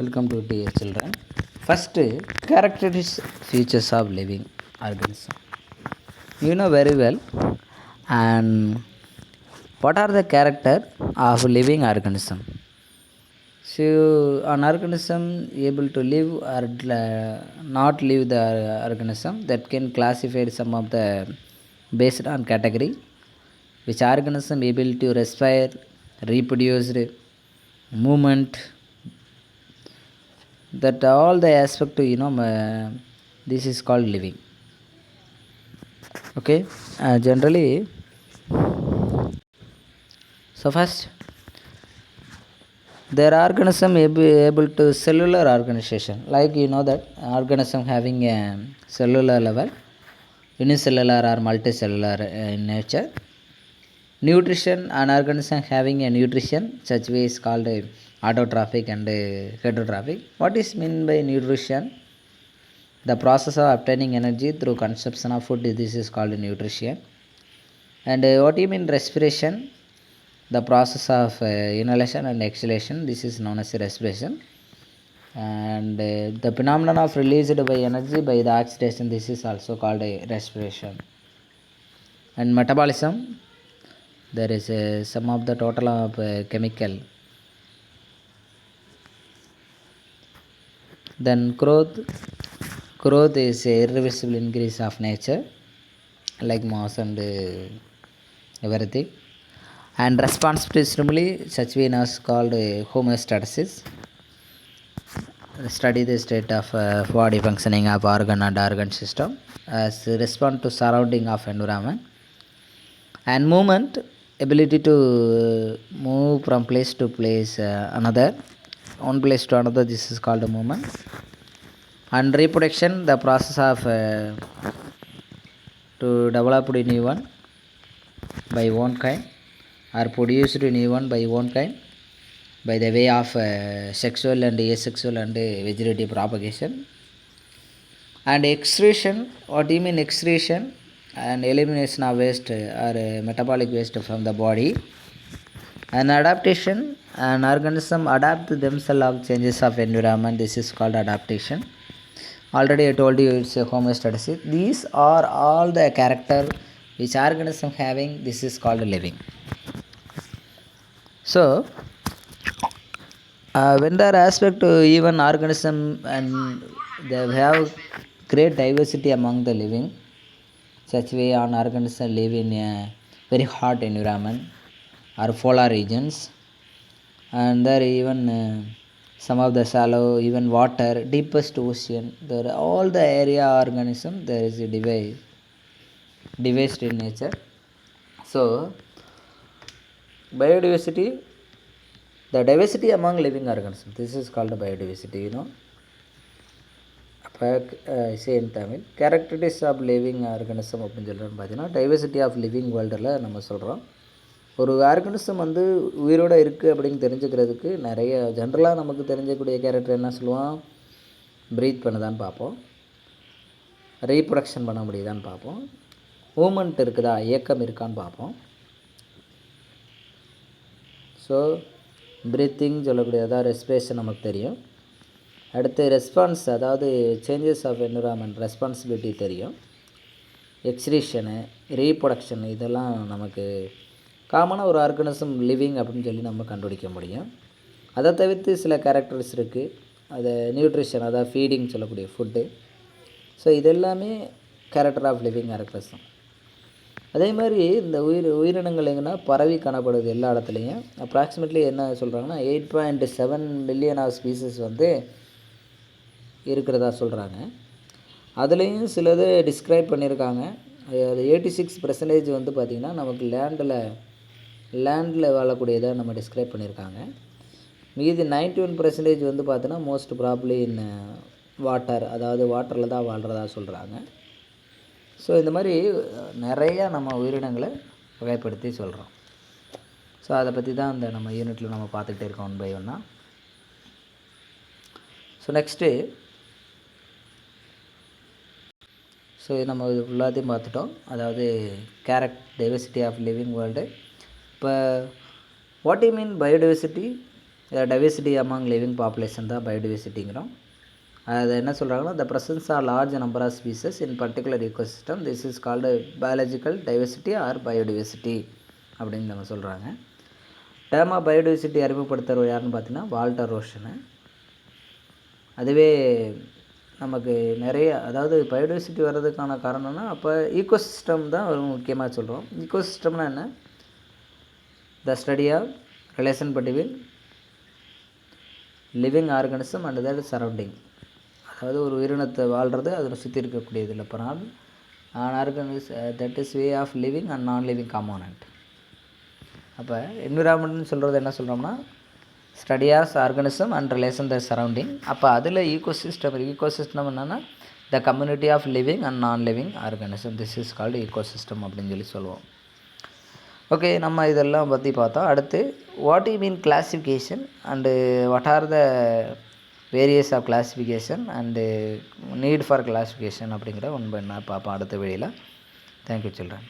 Welcome to dear children. First, characteristics features of living organism. You know very well. And what are the character of living organism? So, an organism able to live or not live the organism that can classify some of the based on category. Which organism able to respire, reproduce, movement, that all the aspect this is called living. Okay, generally, so first there are organism able to cellular organization, like you know that organism having a cellular level, unicellular or multicellular in nature. Nutrition, an organism having a nutrition such way is called autotrophic and heterotrophic. What is mean by nutrition? The process of obtaining energy through consumption of food, this is called nutrition. And what do you mean respiration? The process of inhalation and exhalation, this is known as respiration. And the phenomenon of released by energy by the oxidation, this is also called a respiration. And metabolism, there is some of the total of chemical. Then growth is a irreversible increase of nature, like mass and everything. And response to stimuli, such way is called homeostasis. Study the state of body functioning of organ and organ system as respond to surrounding of environment. And movement, ability to move from place to place another, one place to another, this is called a movement. And reproduction, the process of to develop a new one by one kind or produced a new one by one kind by the way of sexual and asexual and vegetative propagation. And excretion, what do you mean excretion? And elimination of waste or metabolic waste from the body. And adaptation, an organism adapt themselves of changes of environment, this is called adaptation. Already I told you it's a homeostasis. These are all the character which organism having, this is called living. So when there are aspect to even organism and they have great diversity among the living, such way an organism live in a very hot environment or polar regions, and there even some of the shallow, even water, deepest ocean, there all the area organism there is a device in nature. So biodiversity, the diversity among living organisms, this is called biodiversity, you know. Say in Tamil, characteristics of living organism அப்படின்னு சொல்கிறோன்னு பார்த்தீங்கன்னா diversity of living வேர்ல்டில் நம்ம சொல்கிறோம். ஒரு organism வந்து உயிரோடு இருக்குது அப்படின்னு தெரிஞ்சுக்கிறதுக்கு நிறைய ஜென்ரலாக நமக்கு தெரிஞ்சக்கூடிய கேரக்டர் என்ன சொல்லுவோம், ப்ரீத் பண்ணுதான்னு பார்ப்போம், ரீப்ரொடக்ஷன் பண்ண முடியுதான்னு பார்ப்போம், மூமெண்ட் இருக்குதா, இயக்கம் இருக்கான்னு பார்ப்போம். ஸோ ப்ரீத்திங் சொல்லக்கூடியதாக ரெஸ்பிரேஷன் நமக்கு தெரியும். அடுத்து ரெஸ்பான்ஸ், அதாவது சேஞ்சஸ் ஆஃப் என்விரான்மெண்ட் ரெஸ்பான்சிபிலிட்டி தெரியும். எக்ஸ்கிரீஷனு, ரீப்ரொடக்ஷன், இதெல்லாம் நமக்கு காமனாக ஒரு ஆர்கனிசம் லிவிங் அப்படின்னு சொல்லி நம்ம கண்டுபிடிக்க முடியும். அதை தவிர்த்து சில கேரக்டர்ஸ் இருக்குது, அதை நியூட்ரிஷன், அதாவது ஃபீடிங் சொல்லக்கூடிய ஃபுட்டு. ஸோ இதெல்லாமே கேரக்டர் ஆஃப் லிவிங் ஆர்கனிசம். அதே மாதிரி இந்த உயிரினங்கள் எங்கன்னா பரவி காணப்படுது எல்லா இடத்துலையும். அப்ராக்சிமேட்லி என்ன சொல்கிறாங்கன்னா 8.7 பில்லியன் ஆஃப் ஸ்பீசஸ் வந்து இருக்கிறதா சொல்கிறாங்க. அதுலேயும் சிலது டிஸ்கிரைப் பண்ணியிருக்காங்க. அது 86% வந்து பார்த்திங்கன்னா நமக்கு லேண்டில் வாழக்கூடியதை நம்ம டிஸ்கிரைப் பண்ணியிருக்காங்க. மீதி 91% வந்து பார்த்தோன்னா மோஸ்ட் ப்ராப்ளி இன் வாட்டர், அதாவது வாட்டரில் தான் வாழ்கிறதா சொல்கிறாங்க. ஸோ இந்த மாதிரி நிறையா நம்ம உயிரினங்களை வகைப்படுத்தி சொல்கிறோம். ஸோ அதை பற்றி தான் இந்த நம்ம யூனிட்டில் நம்ம பார்த்துக்கிட்டே இருக்கோம் ஒன் பை ஒன்னாக. ஸோ நெக்ஸ்ட்டு, ஸோ நம்ம இது ஃபுல்லாத்தையும் பார்த்துட்டோம். அதாவது டைவர்சிட்டி ஆஃப் லிவிங் வேர்ல்டு. இப்போ வாட் யூ மீன் பயோடைவர்சிட்டி? இதை டைவர்சிட்டி அமாங் லிவிங் பாப்புலேஷன் தான் பயோடைவர்சிட்டிங்கிறோம். அது என்ன சொல்கிறாங்கன்னா, the presence or large number of species in particular ecosystem, this is called biological diversity or biodiversity அப்படின்னு நம்ம சொல்கிறாங்க. டேர்ம் ஆஃப் பயோடைவர்சிட்டி அறிமுகப்படுத்துகிறவர் யாருன்னு பார்த்தீங்கன்னா வால்டர் ரோஷனு. அதுவே நமக்கு நிறைய அதாவது பயோடைவர்சிட்டி வர்றதுக்கான காரணம்னா அப்போ ஈகோசிஸ்டம் தான் ஒரு முக்கியமாக சொல்கிறோம். ஈகோசிஸ்டம்னா என்ன? The study of relation between living organism and that surrounding. அதாவது ஒரு உயிரினத்தை வாழ்கிறது அதை சுற்றி இருக்கக்கூடியது இல்லை. அப்புறம் organism that is way of living and non living component. அப்போ என்விரான்மெண்ட்னு சொல்கிறது என்ன சொல்கிறோம்னா study of organism and relation the surrounding. அப்போ அதில் ஈகோசிஸ்டம் என்னென்னா the community of living and non living organism, this is called ecosystem அப்படின்னு சொல்லுவோம். ஓகே, நம்ம இதெல்லாம் பற்றி பார்த்தோம். அடுத்து what you mean classification and what are the various of classification and need for classification அப்படிங்கிற ஒன்று பார்ப்போம் அடுத்த வீடியோவில். Thank you children.